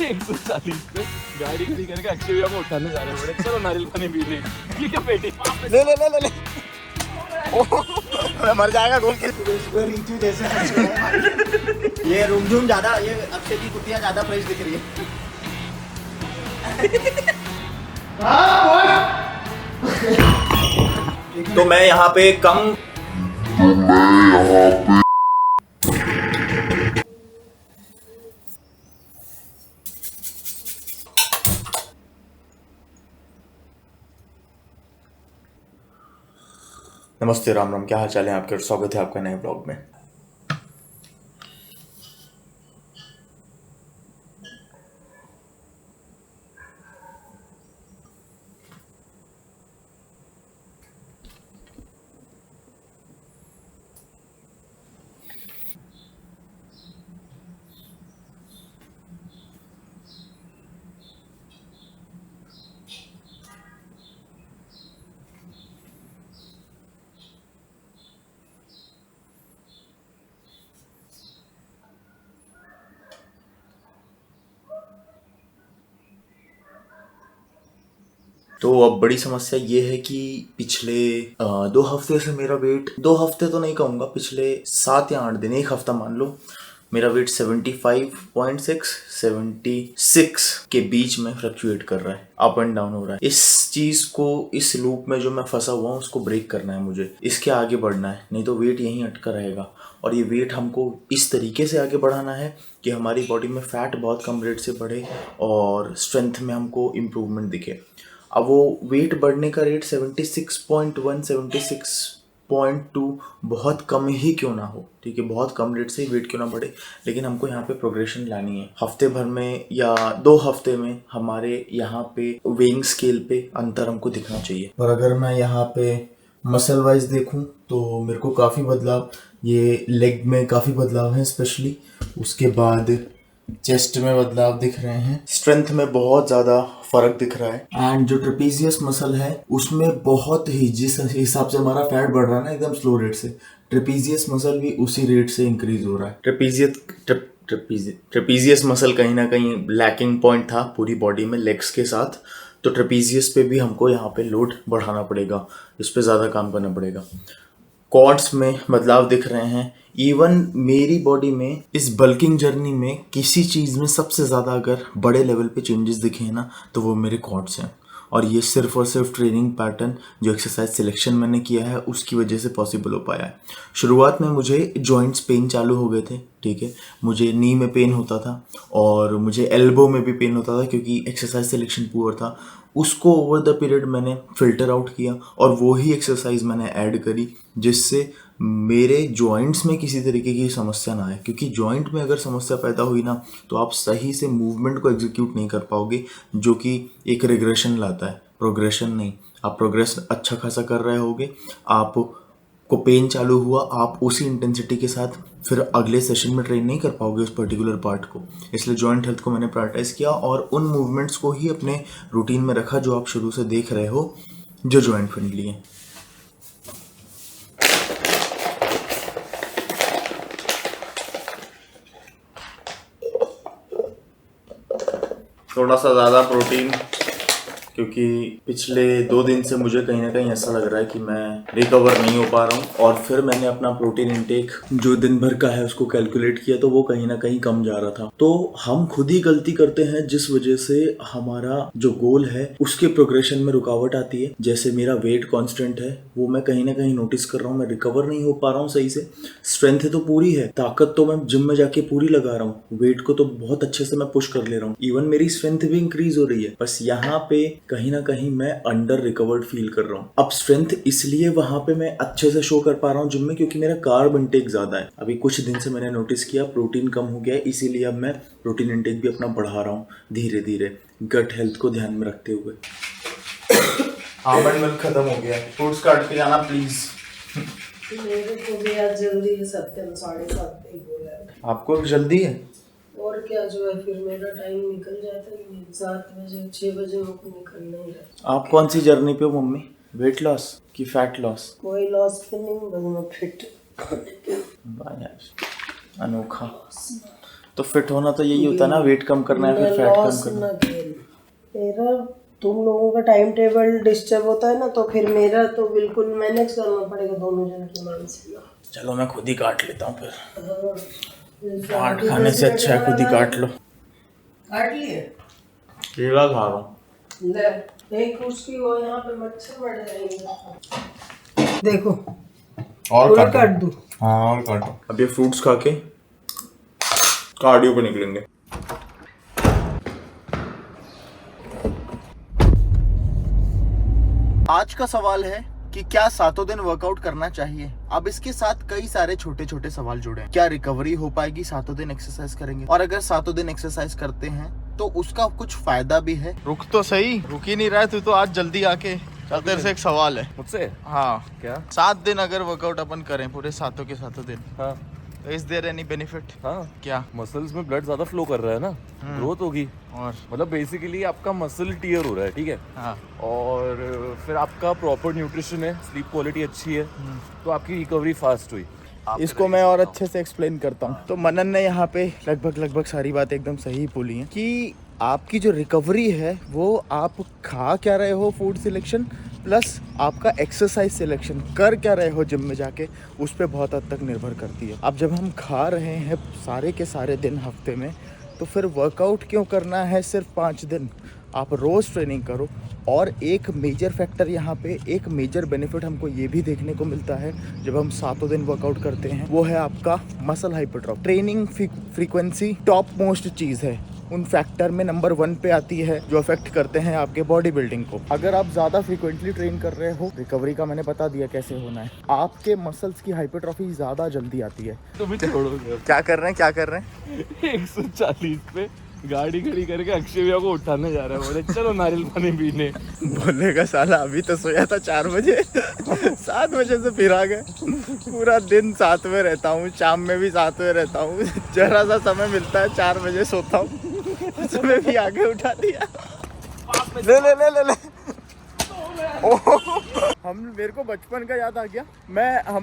140 पे गाड़ी खड़ी करके एक्टिवा को उठाने जा रहे हैं। बड़े चलो नारियल पानी पीने। ये क्या पेटी ले ले ले ले ले मर जाएगा घूम के। रिंचू जैसे ये रूमझूम ज्यादा, ये अक्षय की कुतियां ज्यादा फ्रेश दिख रही है। तो मैं यहाँ पे कम नमस्ते, राम राम, क्या हाल चाल है आपके। स्वागत है आपका नए ब्लॉग में। तो अब बड़ी समस्या ये है कि पिछले 2 हफ्ते से मेरा वेट, 2 हफ्ते तो नहीं कहूँगा, पिछले 7 या 8 दिन, 1 हफ्ता मान लो, मेरा वेट 75.6 76 के बीच में फ्लक्चुएट कर रहा है, अप एंड डाउन हो रहा है। इस चीज को, इस लूप में जो मैं फंसा हुआ हूँ उसको ब्रेक करना है मुझे, इसके आगे बढ़ना है, नहीं तो वेट यहीं अटका रहेगा। और ये वेट हमको इस तरीके से आगे बढ़ाना है कि हमारी बॉडी में फैट बहुत कम रेट से बढ़े और स्ट्रेंथ में हमको इम्प्रूवमेंट दिखे। अब वो वेट बढ़ने का रेट 76.1 76.2 बहुत कम ही क्यों ना हो, ठीक है, बहुत कम रेट से ही वेट क्यों ना बढ़े, लेकिन हमको यहाँ पे प्रोग्रेशन लानी है। हफ्ते भर में या 2 हफ्ते में हमारे यहाँ पे वेइंग स्केल पे अंतर हमको दिखना चाहिए। और अगर मैं यहाँ पे मसल वाइज देखूँ तो मेरे को काफ़ी बदलाव, ये लेग में काफ़ी बदलाव है स्पेशली, उसके बाद चेस्ट में बदलाव दिख रहे हैं, स्ट्रेंथ में बहुत ज़्यादा फर्क दिख रहा है। एंड जो ट्रेपीजियस मसल है उसमें बहुत ही, जिस हिसाब से हमारा फैट बढ़ रहा है ना एकदम स्लो रेट से, ट्रेपीजियस मसल भी उसी रेट से इंक्रीज हो रहा है। ट्रेपीजियस मसल कहीं ना कहीं लैकिंग पॉइंट था पूरी बॉडी में लेग्स के साथ, तो ट्रेपीजियस पे भी हमको यहाँ पे लोड बढ़ाना पड़ेगा, इस पे ज़्यादा काम करना पड़ेगा। क्वाड्स में बदलाव दिख रहे हैं। इवन मेरी बॉडी में इस बल्किंग जर्नी में किसी चीज़ में सबसे ज़्यादा अगर बड़े लेवल पे चेंजेस दिखे हैं ना तो वो मेरे क्वाड्स हैं। और ये सिर्फ और सिर्फ ट्रेनिंग पैटर्न, जो एक्सरसाइज सिलेक्शन मैंने किया है उसकी वजह से पॉसिबल हो पाया है। शुरुआत में मुझे जॉइंट्स पेन चालू हो गए थे, ठीक है, मुझे नी में पेन होता था और मुझे एल्बो में भी पेन होता था क्योंकि एक्सरसाइज सिलेक्शन पुअर था। उसको ओवर द पीरियड मैंने फिल्टर आउट किया और वो ही एक्सरसाइज मैंने ऐड करी जिससे मेरे जॉइंट्स में किसी तरीके की समस्या ना आए, क्योंकि जॉइंट में अगर समस्या पैदा हुई ना तो आप सही से मूवमेंट को एग्जीक्यूट नहीं कर पाओगे, जो कि एक रिग्रेशन लाता है, प्रोग्रेशन नहीं। आप प्रोग्रेस अच्छा खासा कर रहे होगे, आप को पेन चालू हुआ, आप उसी इंटेंसिटी के साथ फिर अगले सेशन में ट्रेन नहीं कर पाओगे उस पर्टिकुलर पार्ट को। इसलिए जॉइंट हेल्थ को मैंने प्रायोरिटाइज किया और उन मूवमेंट्स को ही अपने रूटीन में रखा जो आप शुरू से देख रहे हो, जो जॉइंट फ्रेंडली है। थोड़ा सा ज़्यादा प्रोटीन, क्योंकि पिछले 2 दिन से मुझे कहीं ना कहीं ऐसा लग रहा है कि मैं रिकवर नहीं हो पा रहा हूँ। और फिर मैंने अपना प्रोटीन इंटेक जो दिन भर का है उसको कैलकुलेट किया तो वो कहीं ना कहीं कम जा रहा था। तो हम खुद ही गलती करते हैं जिस वजह से हमारा जो गोल है उसके प्रोग्रेशन में रुकावट आती है। जैसे मेरा वेट कांस्टेंट है, वो मैं कहीं ना कहीं नोटिस कर रहा हूँ, मैं रिकवर नहीं हो पा रहा हूँ सही से। स्ट्रेंथ तो पूरी है, ताकत तो मैं जिम में जाके पूरी लगा रहा हूँ, वेट को तो बहुत अच्छे से मैं पुश कर ले रहा हूँ, इवन मेरी स्ट्रेंथ भी इंक्रीज हो रही है, बस यहाँ पे कहीं ना कहीं मैं अंडर रिकवर्ड फील कर रहा हूँ। अब स्ट्रेंथ इसलिए वहां पे मैं अच्छे से शो कर पा रहा हूँ जिम में क्योंकि मेरा कार्ब इंटेक ज्यादा है। अभी कुछ दिन से मैंने नोटिस किया प्रोटीन कम हो गया है, इसीलिए अब मैं प्रोटीन इंटेक भी अपना बढ़ा रहा हूँ धीरे धीरे, गट हेल्थ को ध्यान में रखते हुए। आमंड मिल्क खत्म हो गया, फ्रूट्स काट के जाना प्लीज। मेरे को भी आज जल्दी है, 7:30 पे ही बोला है। आपको जल्दी है? और क्या, जो है फिर मेरा टाइम निकल जाता है, 7 बजे 6 बजे मुझको निकलना ही है। आप कौन सी जर्नी पे हो मम्मी, वेट लॉस की फैट लॉस? कोई लॉस पे नहीं, बस मैं फिट अनोखा। तो फिट होना तो यही होता है ना, वेट कम करना है फिर फैट कम लॉस करना। ना गेन। मेरा तुम लोगों का टाइम टेबल डिस्टर्ब होता है ना, तो फिर मेरा तो बिल्कुल मैनेज करना पड़ेगा दोनों जन की मानसिक। चलो मैं खुद ही काट लेता हूँ फिर, हाँ, काट खाने से अच्छा है खुद ही काट लो। काट लिए केला खा रहा हूँ। ले, एक उसकी वो यहाँ पे मच्छर बढ़ जाएंगे। देखो और काट दूं। हाँ और काटो। अब ये फ्रूट्स खा के कार्डियो पे निकलेंगे। आज का सवाल है कि क्या सातों दिन वर्कआउट करना चाहिए। अब इसके साथ कई सारे छोटे छोटे सवाल जुड़े हैं। क्या रिकवरी हो पाएगी सातों दिन एक्सरसाइज करेंगे, और अगर सातों दिन एक्सरसाइज करते हैं तो उसका कुछ फायदा भी है। रुक तो सही, रुक ही नहीं रहा है तू तो, आज जल्दी आके। चल तेरे से एक सवाल है मुझसे। हाँ क्या? 7 दिन अगर वर्कआउट अपन करें पूरे सातों के सातों दिन, हाँ तो इज देयर एनी बेनिफिट? हाँ, क्या? मसल्स में ब्लड ज्यादा फ्लो कर रहा है ना, ग्रोथ होगी। और मतलब बेसिकली आपका मसल टियर हो रहा है, ठीक है। हाँ और फिर आपका प्रॉपर न्यूट्रिशन है, स्लीप क्वालिटी अच्छी है, तो आपकी रिकवरी फास्ट हुई। इसको मैं और अच्छे से एक्सप्लेन करता हूँ। तो मनन ने यहाँ पे लगभग सारी बात एकदम सही बोली है कि आपकी जो रिकवरी है वो आप खा क्या रहे हो, फूड सिलेक्शन प्लस आपका एक्सरसाइज सिलेक्शन कर क्या रहे हो जिम में जाके, उस पर बहुत हद तक निर्भर करती है। अब जब हम खा रहे हैं सारे के सारे दिन हफ्ते में, तो फिर वर्कआउट क्यों करना है सिर्फ 5 दिन? आप रोज़ ट्रेनिंग करो। और एक मेजर फैक्टर यहाँ पे, एक मेजर बेनिफिट हमको ये भी देखने को मिलता है जब हम सातों दिन वर्कआउट करते हैं, वो है आपका muscle hypertrophy. Training frequency top most चीज़ है, उन फैक्टर में नंबर 1 पे आती है जो अफेक्ट करते हैं आपके बॉडी बिल्डिंग को। अगर आप ज़्यादा फ्रीक्वेंटली ट्रेन कर रहे हो, रिकवरी का मैंने बता दिया कैसे होना है, आपके मसल्स की हाइपरट्रॉफी ज़्यादा जल्दी आती है। तो भी छोड़ोगे क्या कर रहे हैं, क्या कर रहे हैं? 140 पे गाड़ी खड़ी करके अक्षय भैया को उठाने जा रहा है, बोले चलो नारियल पानी पीने। बोलेगा साला अभी तो सोया था 4 बजे 7 बजे से फिर आ गए। पूरा दिन साथ में रहता हूँ, शाम में भी साथ में रहता हूँ, जरा सा समय मिलता है 4 बजे सोता हूँ, उसमें भी आगे उठा दिया। ले ले ले ले ले। हम मेरे को बचपन का याद आ गया।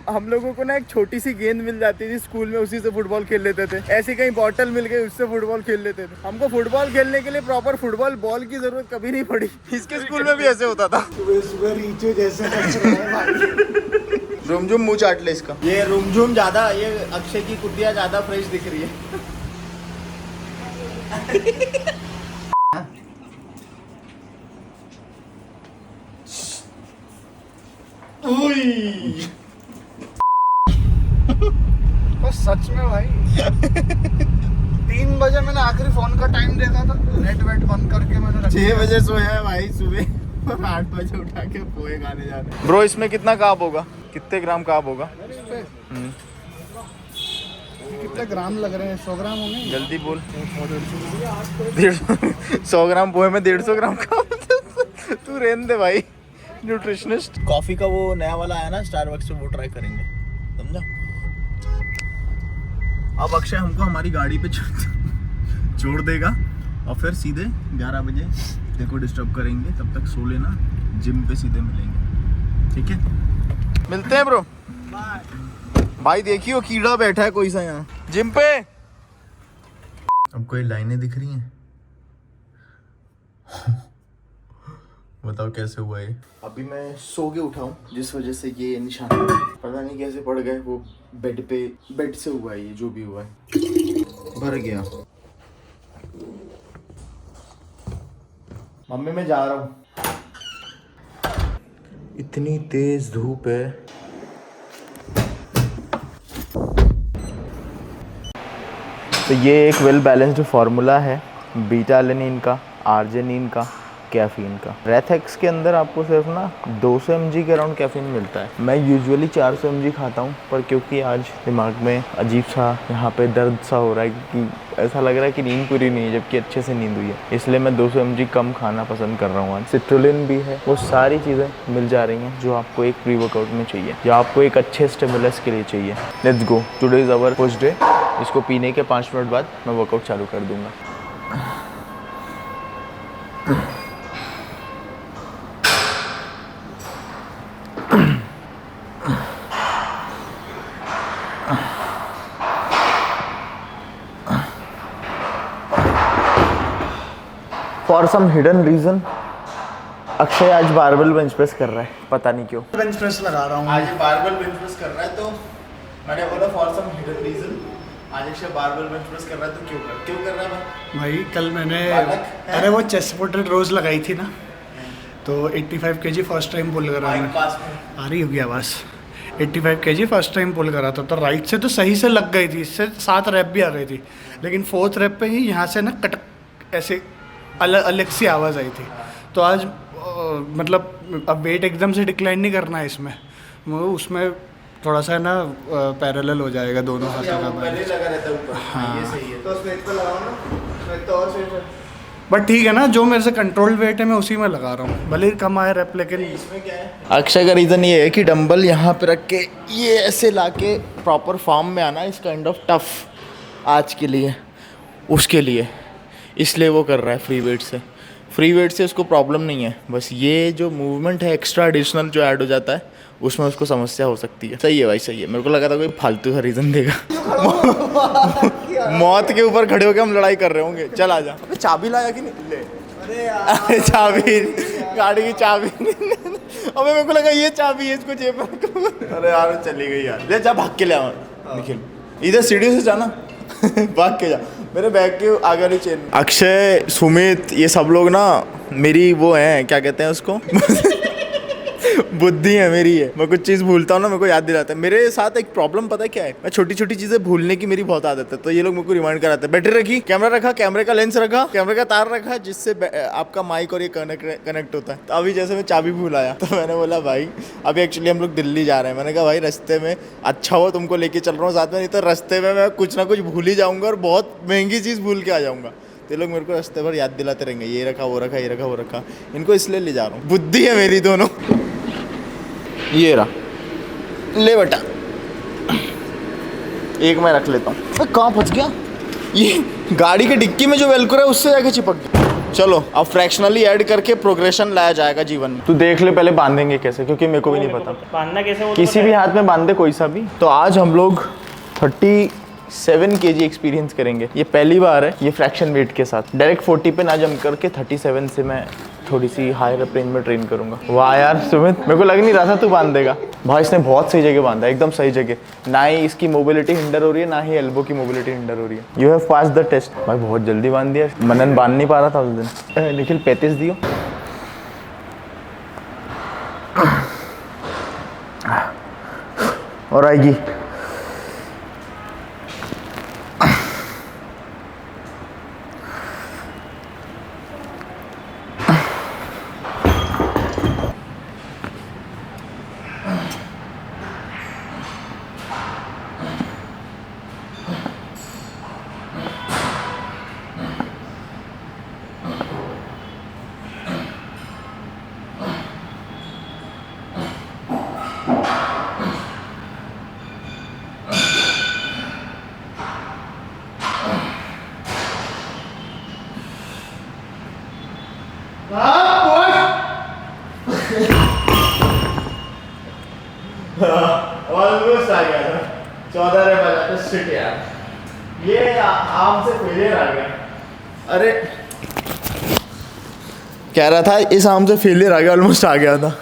हम लोगों को ना एक छोटी सी गेंद मिल जाती थी स्कूल में, उसी से फुटबॉल खेल लेते थे। ऐसी कहीं बॉटल मिल गई, उससे फुटबॉल खेल लेते थे। हमको फुटबॉल खेलने के लिए प्रॉपर फुटबॉल बॉल की जरूरत कभी नहीं पड़ी। इसके स्कूल में भी ऐसे होता था। सुबह रीचो जैसे रुमझुम मुँह चाट ले इसका। ये रुमझुम ज्यादा, ये अक्षय की कुटिया ज्यादा फ्रेश दिख रही है। सच में भाई 3 बजे मैंने आखिरी फोन का टाइम देखा था, नेट वेट बंद करके मैंने 6 बजे सोया है भाई सुबह 8 बजे उठा के पोहे खाने जा रहे। ब्रो इसमें कितना कार्ब होगा, कितने ग्राम कार्ब होगा? कितने ग्राम लग रहे हैं? 100 ग्राम होंगे। जल्दी बोल। 100 ग्राम पोहे में 150 ग्राम कार्ब। तू रहने दे भाई, न्यूट्रिशनिस्ट। कॉफी का वो नया वाला आया ना स्टारबक्स से, वो ट्राई करेंगे, समझा? अब अक्षय हमको हमारी गाड़ी पे छोड़ देगा और फिर सीधे 11 बजे देखो डिस्टर्ब करेंगे। तब तक सो लेना, जिम पे सीधे मिलेंगे, ठीक है? मिलते हैं ब्रो। भाई देखियो कीड़ा बैठा है कोई सा यहाँ जिम पे। अब कोई लाइनें दिख रही हैं? बताओ कैसे हुआ ये? अभी मैं सो के उठा हूँ, जिस वजह से ये निशान पता नहीं कैसे पड़ गए। वो बेड से हुआ है, ये जो भी हुआ है भर गया। मम्मी मैं जा रहा हूँ। इतनी तेज धूप है। तो ये एक वेल बैलेंस्ड फार्मूला है बीटा एलेनिन का, आर्जिनिन का, कैफीन का। रेथेक्स के अंदर आपको सिर्फ ना 200 mg के अराउंड कैफीन मिलता है। मैं यूजुअली 400 mg खाता हूँ, पर क्योंकि आज दिमाग में अजीब सा यहाँ पे दर्द सा हो रहा है कि ऐसा लग रहा है कि नींद पूरी नहीं है, जबकि अच्छे से नींद हुई है, इसलिए मैं 200 mg कम खाना पसंद कर रहा हूँ आज। सिट्रुलिन भी है, वो सारी चीज़ें मिल जा रही हैं जो आपको एक प्री वर्कआउट में चाहिए या आपको एक अच्छे स्टिमुलस के लिए चाहिए। Let's go, today is our first day. इसको पीने के 5 मिनट बाद मैं वर्कआउट चालू कर दूँगा। For some hidden reason Akshay आज बारबेल बेंच प्रेस कर रहा है, पता नहीं क्यों। बेंच प्रेस लगा रहा हूँ आज बारबेल बेंच प्रेस कर रहा है, तो मैंने बोला फॉर सम हिडन रीजन आज अक्षय बारबेल बेंच प्रेस कर रहा है, तो क्यों कर रहा है भाई? भाई कल मैंने बालक है? अरे वो चेस्ट पोर्ट्रेट रोज लगाई थी ना, तो 85 kg फर्स्ट टाइम पुल करा माइक मैं। पास में आ रही होगी आवाज़। 85 kg फर्स्ट टाइम पुल करा था, तो राइट से तो सही से लग गई थी, इससे 7 रैप भी आ गई थी, लेकिन 4th रैप पे ही यहाँ से ना कटक ऐसे अलग सी आवाज़ आई थी। तो आज मतलब अब वेट एकदम से डिक्लाइन नहीं करना है इसमें, वो उसमें थोड़ा सा ना पैरेलल हो जाएगा दोनों हाथों का पहले बैलेंस। लगा रहता है ऊपर। हाँ। ये सही है, तो स्ट्रेट पे लगाओ ना, स्ट्रेट तो और स्ट्रेट है। बट ठीक है ना, जो मेरे से कंट्रोल वेट है मैं उसी में लगा रहा हूँ, भले ही कम आए रैप, लेकिन इसमें क्या है, अक्षय का रीज़न ये है कि डंबल यहाँ पे रख के ये ऐसे लाके प्रॉपर फॉर्म में आना इस काइंड ऑफ टफ आज के लिए, उसके लिए, इसलिए वो कर रहा है फ्री वेट से। फ्री वेट से उसको प्रॉब्लम नहीं है, बस ये जो मूवमेंट है एक्स्ट्रा एडिशनल जो ऐड हो जाता है उसमें उसको समस्या हो सकती है। सही है भाई, सही है। मेरे को लगा था कोई फालतू का रीज़न देगा। मौत के ऊपर खड़े होकर हम लड़ाई कर रहे होंगे। चल आजा। अबे चाबी लाया कि नहीं? ले। अरे चाबी, गाड़ी की चाबी। अबे मेरे को लगा ये चाबी है, इसको जेब में रखो। अरे यार चली गई यार। ले जा, भाग के ले आओ निखिल, इधर सीढ़ियों से जाना। भाग के जा, मेरे बैग के आगे वाली चेन। अक्षय, सुमित, ये सब लोग ना मेरी वो हैं, क्या कहते हैं उसको, बुद्धि है मेरी है। मैं कुछ चीज़ भूलता हूँ ना, मेरे को याद दिलाता है। मेरे साथ एक प्रॉब्लम पता है क्या है, मैं छोटी छोटी चीज़ें भूलने की मेरी बहुत आदत है, तो ये लोग मेरे को रिमाइंड कराते हैं। बैटरी रखी, कैमरा रखा, कैमरे का लेंस रखा, कैमरे का तार रखा, जिससे आपका माइक और ये कनेक्ट होता है। तो अभी जैसे मैं चाबी भूल आया, तो मैंने बोला भाई अभी एक्चुअली हम लोग दिल्ली जा रहे हैं। मैंने कहा भाई रास्ते में अच्छा हुआ तुमको लेके चल रहा हूँ साथ में, नहीं तो रास्ते में मैं कुछ ना कुछ भूल ही जाऊँगा और बहुत महंगी चीज़ भूल के आ जाऊँगा। तो ये लोग मेरे को रास्ते भर याद दिलाते रहेंगे, ये रखा वो रखा, ये रखा वो रखा। इनको इसलिए ले जा रहा हूँ, बुद्धि है मेरी दोनों। ये रहा, ले बेटा, एक मैं रख लेता हूँ। कहाँ फंस गया ये? गाड़ी के डिक्की में जो वेलक्रो है उससे जाके चिपक गया। चलो अब फ्रैक्शनली ऐड करके प्रोग्रेशन लाया जाएगा जीवन में। तू देख ले पहले बांधेंगे कैसे, क्योंकि मेरे को भी नहीं पता बांधना कैसे, वो किसी भी हाथ में बांध दे कोई सा भी। तो आज हम लोग 37 kg एक्सपीरियंस करेंगे। ये पहली बार है ये फ्रैक्शन वेट के साथ। डायरेक्ट 40 पे ना जम करके 37 से मैं थोड़ी सी हायर रेंज में ट्रेन करूंगा। वाह यार सुमित, मेरे को लग नहीं रहा था तू बांध देगा। भाई इसने बहुत सही जगह बांधा, एकदम सही जगह। ना ही इसकी मोबिलिटी हिंडर हो रही है, ना ही एल्बो की मोबिलिटी हिंडर हो रही है। You have pass the test. भाई बहुत जल्दी बांध दिया। मनन बांध नहीं पा रहा था उस दिन। निखिल 35 दियो। और आएगी। ऑलमोस्ट आ गया था। 14 रे बजा तो शिट यार, ये आम से फेलियर आ गया। अरे कह रहा था इस आम से फेलियर आ गया, ऑलमोस्ट आ गया था,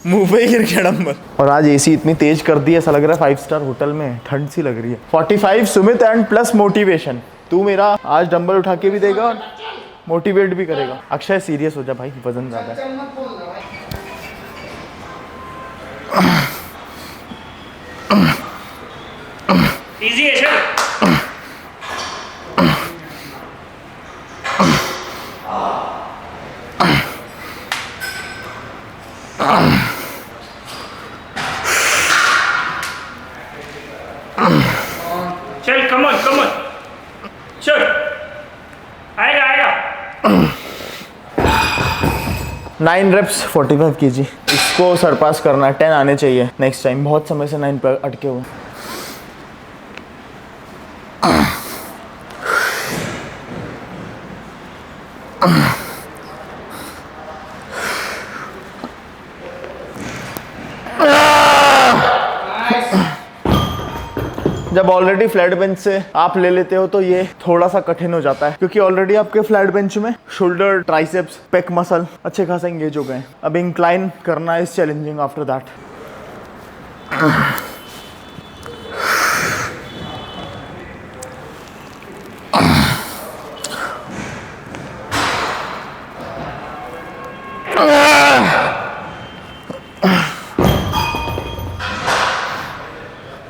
मुंह पे ही गिर गया डंबल। और आज एसी इतनी तेज कर दी है, ऐसा लग रहा है 5 स्टार होटल में, ठंड सी लग रही है। 45 सुमित एंड प्लस मोटिवेशन। तू मेरा आज डंबल उठा के भी देगा और मोटिवेट भी करेगा। अक्षय सीरियस हो जा भाई, वजन ज्यादा है। इजी है सर। चल कमन कमन चल, आएगा आएगा। 9 reps 45 kg, इसको सरपास करना है। 10 आने चाहिए नेक्स्ट टाइम। बहुत समय से 9 पर अटके हुए। जब जब ऑलरेडी फ्लैट बेंच से आप ले लेते हो तो ये थोड़ा सा कठिन हो जाता है, क्योंकि ऑलरेडी आपके फ्लैट बेंच में शोल्डर, ट्राइसेप्स, पेक मसल अच्छे खासा एंगेज हो गए। अब इंक्लाइन करना इज चैलेंजिंग आफ्टर दैट।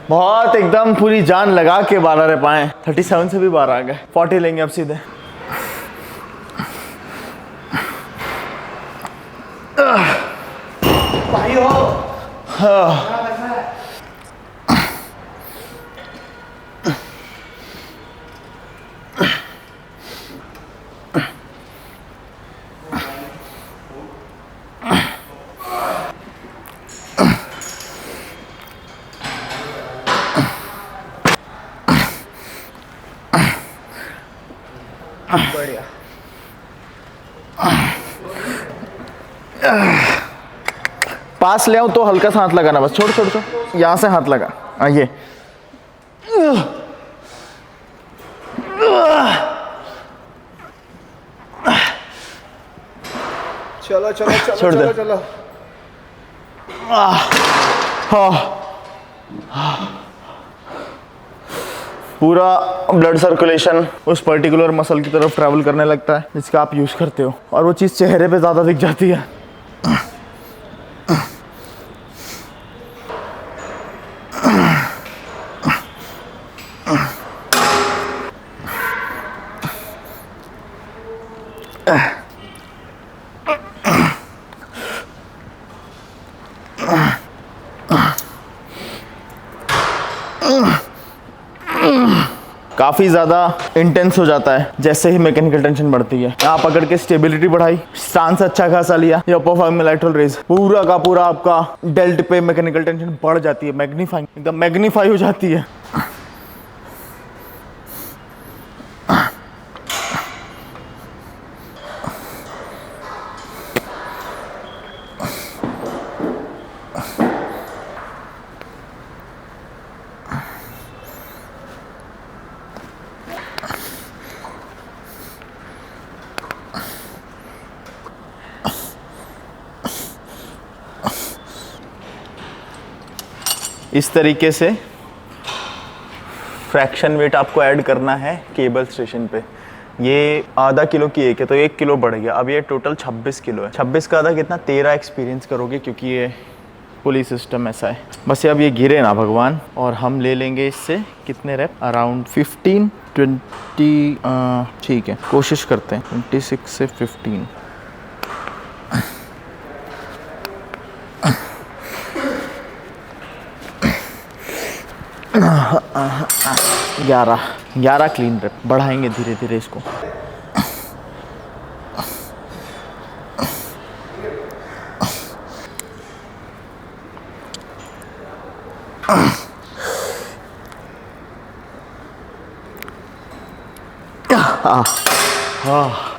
बहुत एकदम पूरी जान लगा के 12 रह पाए। 37 से भी 12 आ गए। 40 लेंगे अब सीधे। भाई हो बढ़िया। पास ले आऊं तो हल्का सा हाथ लगाना, बस छोड़ छोड़ छोड़, यहाँ से हाथ लगा। ये चलो चलो चलो छोड़ दे। चलो चलो। पूरा ब्लड सर्कुलेशन उस पर्टिकुलर मसल की तरफ ट्रैवल करने लगता है जिसका आप यूज करते हो, और वो चीज़ चेहरे पे ज़्यादा दिख जाती है। काफ़ी ज़्यादा इंटेंस हो जाता है जैसे ही मैकेनिकल टेंशन बढ़ती है। यहाँ पकड़ के स्टेबिलिटी बढ़ाई, स्टांस अच्छा खासा लिया, या अपर फॉर्म में लैटरल रेज, पूरा का पूरा आपका डेल्ट पे मैकेनिकल टेंशन बढ़ जाती है, मैग्नीफाइंग, एकदम मैग्नीफाई हो जाती है। इस तरीके से फ्रैक्शन वेट आपको ऐड करना है केबल स्टेशन पे। ये आधा किलो की एक है तो 1 किलो बढ़ गया, अब ये टोटल 26 किलो है। 26 का आधा कितना, 13 एक्सपीरियंस करोगे, क्योंकि ये पुली सिस्टम ऐसा है। बस ये अब ये गिरे ना भगवान। और हम ले लेंगे इससे कितने रेप, अराउंड 15 20, ठीक है कोशिश करते हैं 26 से 15। 11 क्लीन रेप, बढ़ाएंगे धीरे धीरे इसको।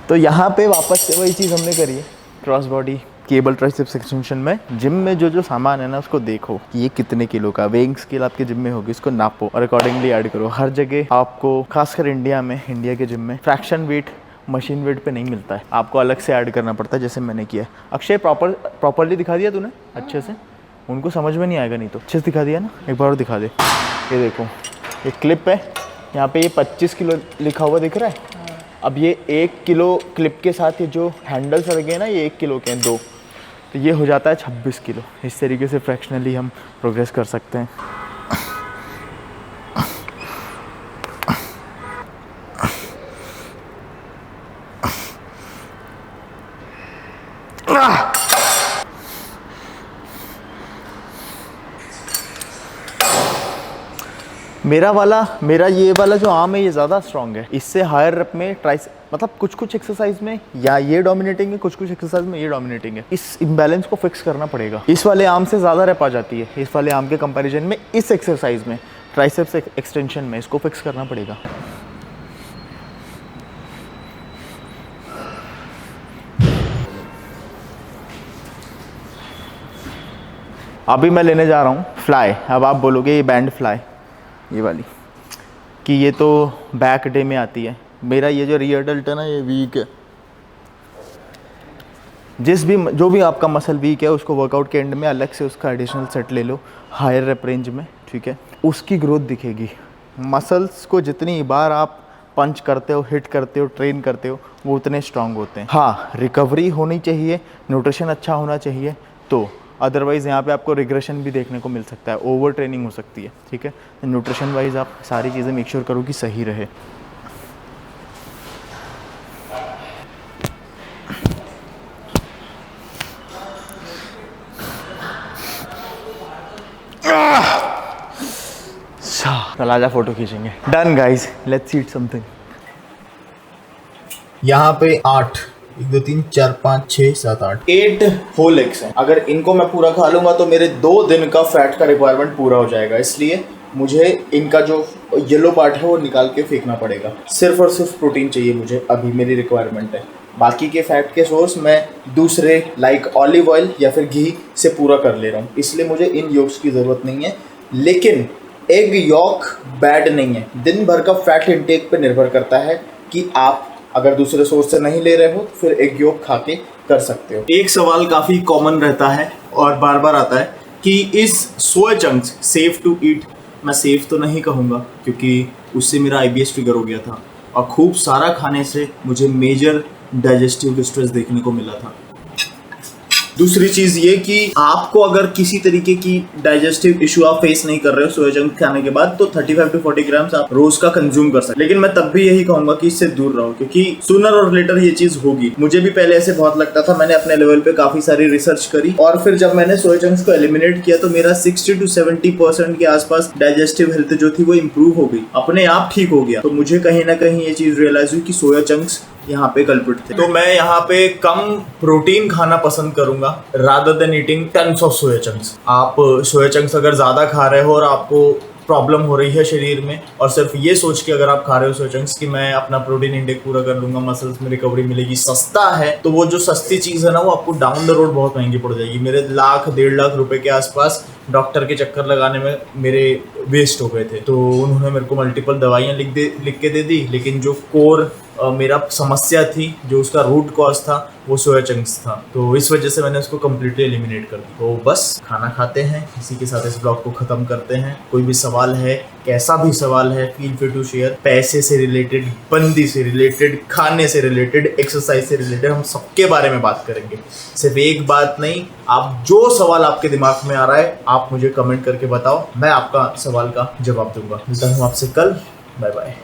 तो यहाँ पे वापस से वही चीज़ हमने करी है, cross body cable triceps extension में। जिम में जो जो सामान है ना उसको देखो कि ये कितने किलो का, वेइंग स्केल आपके जिम में होगी, उसको नापो और अकॉर्डिंगली ऐड करो। हर जगह आपको, खासकर इंडिया के जिम में फ्रैक्शन वेट मशीन वेट पे नहीं मिलता है, आपको अलग से ऐड करना पड़ता है, जैसे मैंने किया। अक्षय प्रॉपरली दिखा दिया तूने अच्छे से, उनको समझ में नहीं आएगा नहीं तो। अच्छे से दिखा दिया ना, एक बार और दिखा दे। ये देखो ये क्लिप है, यहाँ पे ये 25 किलो लिखा हुआ दिख रहा है। अब ये 1 किलो क्लिप के साथ ये जो हैंडल्स लगे हैं ना, ये 1 किलो के हैं 2, तो ये हो जाता है 26 किलो। इस तरीके से फ्रैक्शनली हम प्रोग्रेस कर सकते हैं। मेरा ये वाला जो आर्म है ये ज़्यादा स्ट्रॉन्ग है। इससे हायर रेप में ट्राइस, मतलब कुछ एक्सरसाइज में या ये डोमिनेटिंग है, कुछ एक्सरसाइज में ये डोमिनेटिंग है। इस इम्बैलेंस को फिक्स करना पड़ेगा। इस वाले आर्म से ज़्यादा रेप आ जाती है इस वाले आर्म के कंपैरिजन में। इस एक्सरसाइज में ट्राइसेप्स एक्सटेंशन में इसको फिक्स करना पड़ेगा। अभी मैं लेने जा रहा हूँ फ्लाई। अब आप बोलोगे ये बैंड फ्लाई, ये वाली कि ये तो बैक डे में आती है। मेरा ये जो रीअडल्ट है ना, ये वीक है। जो भी आपका मसल वीक है उसको वर्कआउट के एंड में अलग से उसका एडिशनल सेट ले लो हायर रेप रेंज में, ठीक है, उसकी ग्रोथ दिखेगी। मसल्स को जितनी बार आप पंच करते हो, हिट करते हो, ट्रेन करते हो, वो उतने स्ट्रांग होते हैं। हाँ, रिकवरी होनी चाहिए, न्यूट्रिशन अच्छा होना चाहिए, तो अदरवाइज़ यहाँ पे आपको रिग्रेशन भी देखने को मिल सकता है, ओवर ट्रेनिंग हो सकती है, ठीक है। न्यूट्रिशन वाइज आप सारी चीज़ें मेक श्योर करो कि सही रहे। कल आजा फोटो खींचेंगे। Done guys, let's eat something. यहाँ पे 8 1 2 3 4 5 6 7 8 होल एग्स हैं। अगर इनको मैं पूरा खा लूंगा तो मेरे 2 दिन का फैट का रिक्वायरमेंट पूरा हो जाएगा, इसलिए मुझे इनका जो येलो पार्ट है वो निकाल के फेंकना पड़ेगा। सिर्फ और सिर्फ प्रोटीन चाहिए मुझे, अभी मेरी रिक्वायरमेंट है। बाकी के फैट के सोर्स मैं दूसरे लाइक ऑलिव ऑयल या फिर घी से पूरा कर ले रहा हूँ, इसलिए मुझे इन योक्स की ज़रूरत नहीं है। लेकिन एग यॉक बैड नहीं है, दिन भर का फैट इंटेक पे निर्भर करता है कि आप अगर दूसरे सोर्स से नहीं ले रहे हो तो फिर एग यॉक खा के कर सकते हो। एक सवाल काफ़ी कॉमन रहता है और बार बार आता है कि इस soya chunks safe to eat. मैं सेफ तो नहीं कहूँगा क्योंकि उससे मेरा IBS ट्रिगर हो गया था और खूब सारा खाने से मुझे मेजर डाइजेस्टिव डिस्ट्रेस देखने को मिला था। दूसरी चीज़ ये कि आपको अगर किसी तरीके की डाइजेस्टिव इशू आप फेस नहीं कर रहे हो सोया चंक खाने के बाद, तो 35 to 40 ग्राम्स आप रोज का कंज्यूम कर सकते। लेकिन मैं तब भी यही कहूंगा कि इससे दूर रहो, क्योंकि सूनर और लेटर ये चीज़ होगी। मुझे भी पहले ऐसे बहुत लगता था, मैंने अपने लेवल पे काफी सारी रिसर्च करी और फिर जब मैंने सोया चंक्स को एलिमिनेट किया तो मेरा 60 to 70% के आसपास डाइजेस्टिव हेल्थ जो थी वो इम्प्रूव हो गई, अपने आप ठीक हो गया। तो मुझे कहीं ना कहीं ये चीज़ रियलाइज हुई कि सोया चंक्स यहाँ पे कल्प्रिट थे। तो मैं यहाँ पे कम प्रोटीन खाना पसंद करूंगा rather than eating tons of soya chunks. आप सोया चंक्स अगर ज़्यादा खा रहे हो और आपको प्रॉब्लम हो रही है शरीर में, और सिर्फ ये सोच के अगर आप खा रहे हो सोया चंक्स कि मैं अपना प्रोटीन इंटेक पूरा कर लूंगा, मसल्स में रिकवरी मिलेगी, सस्ता है, तो वो जो सस्ती चीज़ है ना वो आपको डाउन द रोड बहुत महंगी पड़ जाएगी। मेरे 1 लाख 1.5 लाख रुपए के आसपास डॉक्टर के चक्कर लगाने में मेरे वेस्ट हो गए थे। तो उन्होंने मेरे को मल्टीपल दवाइयाँ लिख के दे दी, लेकिन जो कोर मेरा समस्या थी, जो उसका रूट कॉज था, वो सोया चंक्स था। तो इस वजह से मैंने उसको कम्प्लीटली एलिमिनेट कर दी। तो बस खाना खाते हैं, इसी के साथ इस ब्लॉग को ख़त्म करते हैं। कोई भी सवाल है, कैसा भी सवाल है, फील फ्री टू शेयर। पैसे से रिलेटेड, बंदी से रिलेटेड, खाने से रिलेटेड, एक्सरसाइज से रिलेटेड, हम सबके बारे में बात करेंगे। सिर्फ एक बात नहीं, आप जो सवाल आपके दिमाग में आ रहा है आप मुझे कमेंट करके बताओ, मैं आपका सवाल का जवाब दूंगा। मिलता हूँ आपसे कल। Bye bye.